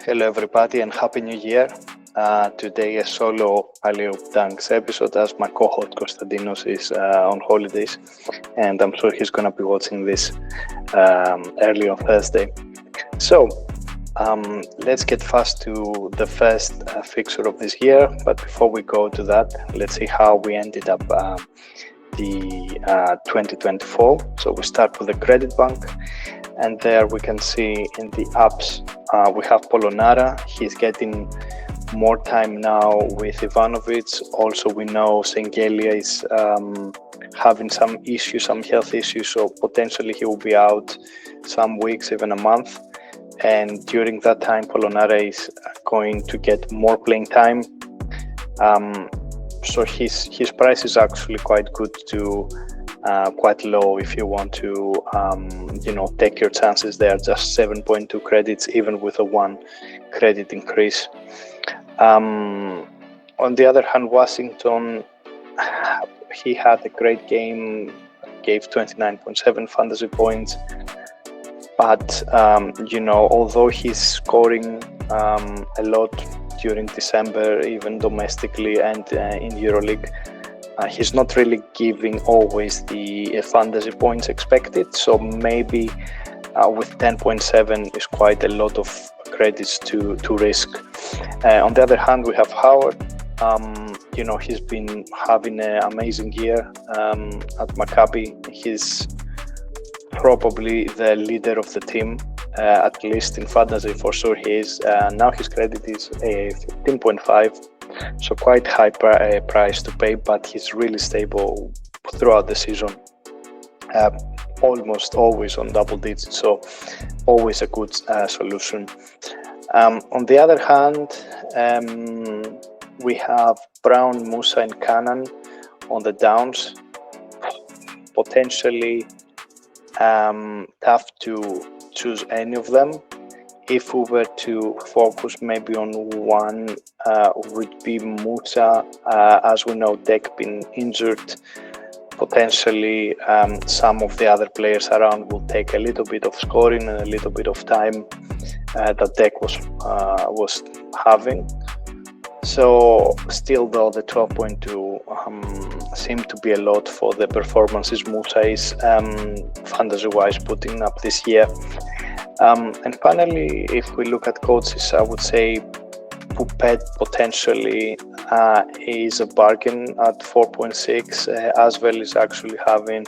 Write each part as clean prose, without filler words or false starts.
Hello everybody and Happy New Year. Today a solo AlleyOopDunks episode as my cohort Konstantinos is on holidays and I'm sure he's going to be watching this early on Thursday. So let's get fast to the first fixture of this year, but before we go to that, let's see how we ended up the 2024. So we start with the credit bank, and there we can see in the apps we have Polonara. He's getting more time now with Ivanovic. Also we know Sengelia is having some issues, some health issues, so potentially he will be out some weeks, even a month, and during that time Polonara is going to get more playing time. So his price is actually quite good to quite low if you want to take your chances there. Just 7.2 credits even with a 1 credit increase. On the other hand, Washington, he had a great game, gave 29.7 fantasy points, but although he's scoring a lot during December, even domestically and in Euroleague, he's not really giving always the fantasy points expected. So maybe with 10.7 is quite a lot of credits to risk. On the other hand, we have Howard. He's been having an amazing year at Maccabi. He's probably the leader of the team, at least in fantasy for sure he is. Now his credit is 15.5. So quite high price to pay, but he's really stable throughout the season, almost always on double digits, so always a good solution. On the other hand, we have Brown, Musa and Cannon on the downs. Potentially tough to choose any of them. If we were to focus maybe on one, would be Musa. As we know, Dek been injured. Potentially some of the other players around will take a little bit of scoring and a little bit of time that Dek was having. So still though, the 12.2 seem to be a lot for the performances Musa is fantasy-wise putting up this year. And finally, if we look at coaches, I would say Pupet potentially is a bargain at 4.6. As well is actually having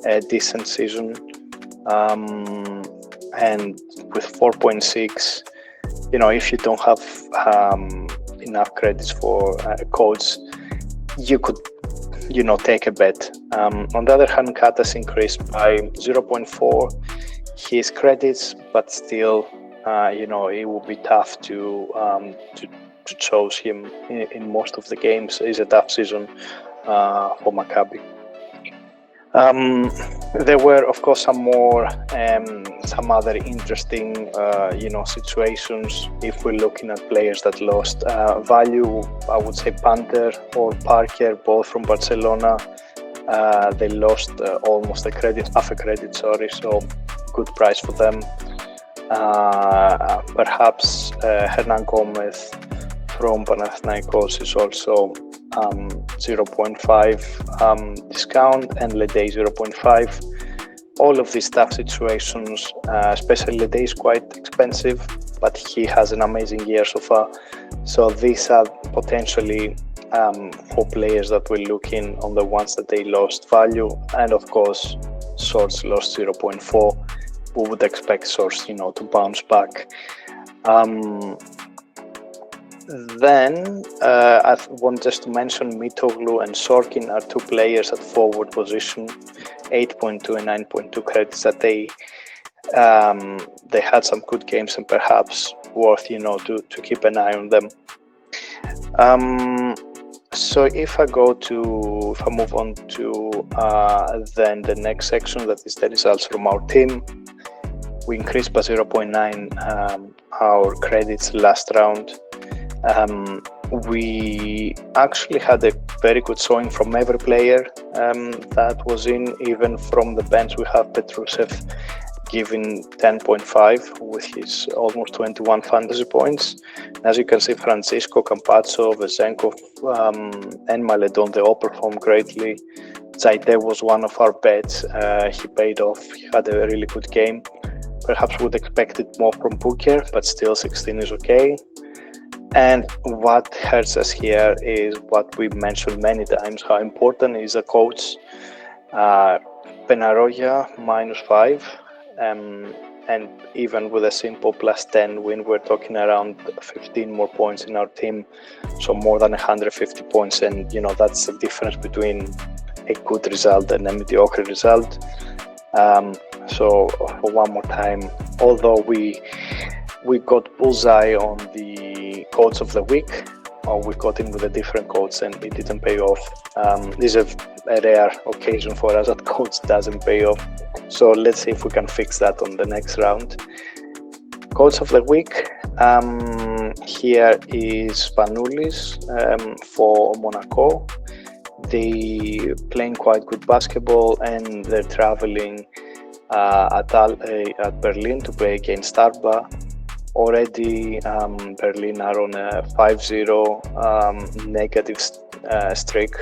a decent season. And with 4.6, if you don't have enough credits for a coach, you could, take a bet. On the other hand, Katas increased by 0.4. his credits, but still, it will be tough to choose him in most of the games. It's a tough season for Maccabi. There were, of course, some other interesting, situations. If we're looking at players that lost value, I would say Panther or Parker, both from Barcelona. They lost almost half a credit, so good price for them. Perhaps Hernan Gomez from Panathinaikos is also 0.5 discount, and Ledey 0.5. All of these tough situations, especially Ledey is quite expensive, but he has an amazing year so far. So these are potentially for players that we're looking on the ones that they lost value, and of course Source lost 0.4. We would expect Source, to bounce back. Then I want just to mention Mitoglu and Sorkin are two players at forward position, 8.2 and 9.2 credits that they had some good games and perhaps worth to keep an eye on them. So if I move on to then the next section, that is the results from our team. We increased by 0.9 our credits last round. We actually had a very good showing from every player that was in. Even from the bench we have Petrusev, giving 10.5 with his almost 21 fantasy points. As you can see, Francisco, Campazzo, Vesenkov, and Maledon, they all performed greatly. Zaite was one of our bets. He paid off. He had a really good game. Perhaps would expect it more from Booker, but still 16 is okay. And what hurts us here is what we mentioned many times, how important is a coach. Penaroya -5, and even with a simple +10 win, we're talking around 15 more points in our team, so more than 150 points. And that's the difference between a good result and a mediocre result. So for one more time, although we got bullseye on the coach of the week, or we got him with a different coach and it didn't pay off. This is a rare occasion for us that coach doesn't pay off. So let's see if we can fix that on the next round. Coach of the week, here is Spanoulis for Monaco. They playing quite good basketball and they're traveling at Berlin to play against Alba. Already Berlin are on a 5-0 negative streak,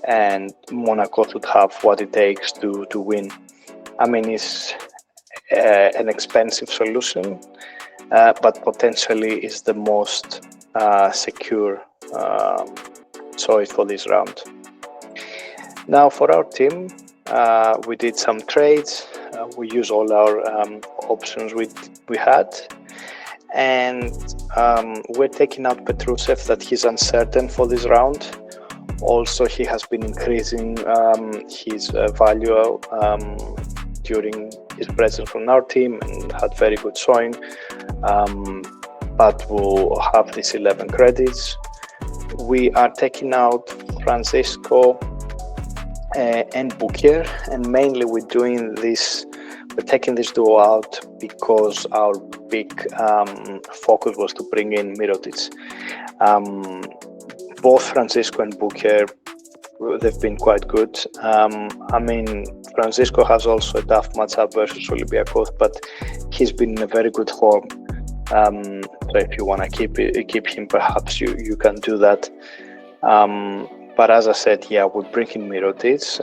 and Monaco should have what it takes to win. I mean, it's an expensive solution, but potentially is the most secure choice for this round. Now for our team, we did some trades. We used all our options we had, and we're taking out Petrusev, that he's uncertain for this round. Also, he has been increasing his value during his presence on our team and had very good showing, but we'll have these 11 credits. We are taking out Francisco and Booker, and mainly we're taking this duo out because our big focus was to bring in Mirotic. Both Francisco and Booker, they've been quite good. I mean, Francisco has also a tough matchup versus Olympiacos, but he's been in a very good form. So if you want to keep him, perhaps you can do that. But as I said, we'll bring in Mirotic,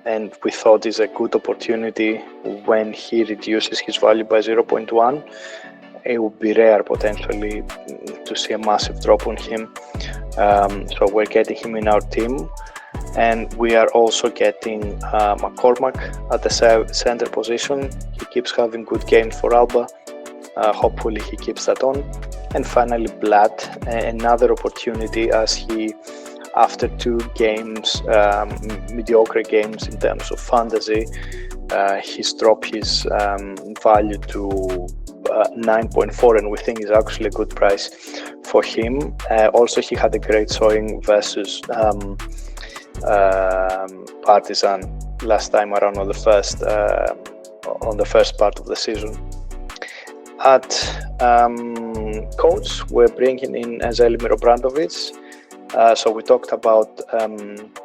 and we thought it's a good opportunity when he reduces his value by 0.1. It would be rare potentially to see a massive drop on him. So we're getting him in our team, and we are also getting McCormack at the center position. He keeps having good games for Alba. Hopefully he keeps that on. And finally Blatt, another opportunity, as he, after 2 games, mediocre games in terms of fantasy, he's dropped his value to 9.4, and we think is actually a good price for him. Also, he had a great showing versus Partizan last time around on the first part of the season. At coach, we're bringing in Zelimir Obradovic. So we talked about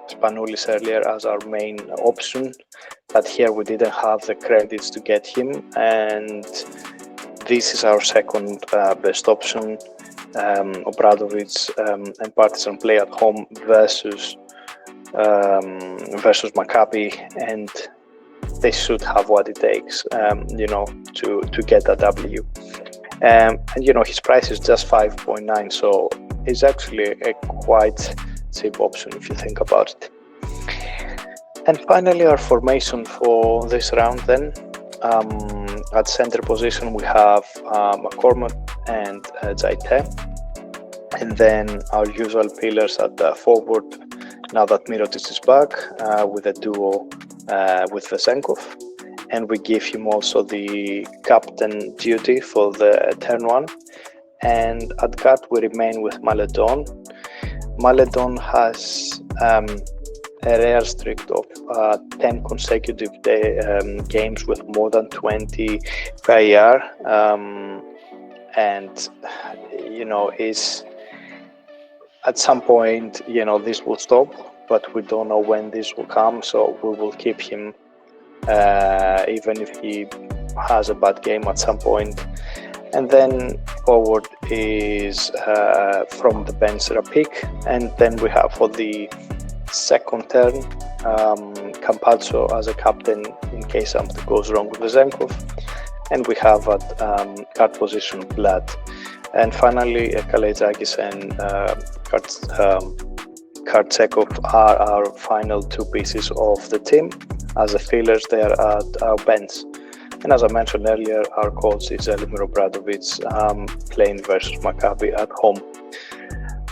Spanoulis earlier as our main option, but here we didn't have the credits to get him, and this is our second best option. Obradovic and Partizan play at home versus Maccabi, and they should have what it takes, to get that W. And his price is just 5.9, so it's actually a quite cheap option if you think about it. And finally, our formation for this round then. At center position we have McCormack and Zaite, and then our usual pillars at forward, now that Mirotic is back, with a duo with Vesenkov, and we give him also the captain duty for the turn 1. And at guard we remain with Maledon. Maledon has a rare streak of 10 consecutive games with more than 20 PIR, and is at some point this will stop, but we don't know when this will come, so we will keep him even if he has a bad game at some point. And then forward is from the bench Rapik, and then we have for the second turn Campazzo as a captain in case something goes wrong with Vezenkov, and we have at guard position Vlad, and finally Kalaitzakis and Kartsekov are our final two pieces of the team. As the fillers, they are at our bench. And as I mentioned earlier, our coach is Elimir Obradovic, playing versus Maccabi at home.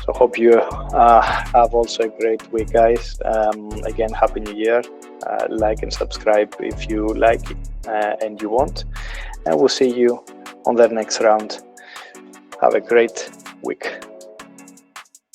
So hope you have also a great week, guys. Again, Happy New Year. Like and subscribe if you like it and you want. And we'll see you on the next round. Have a great week.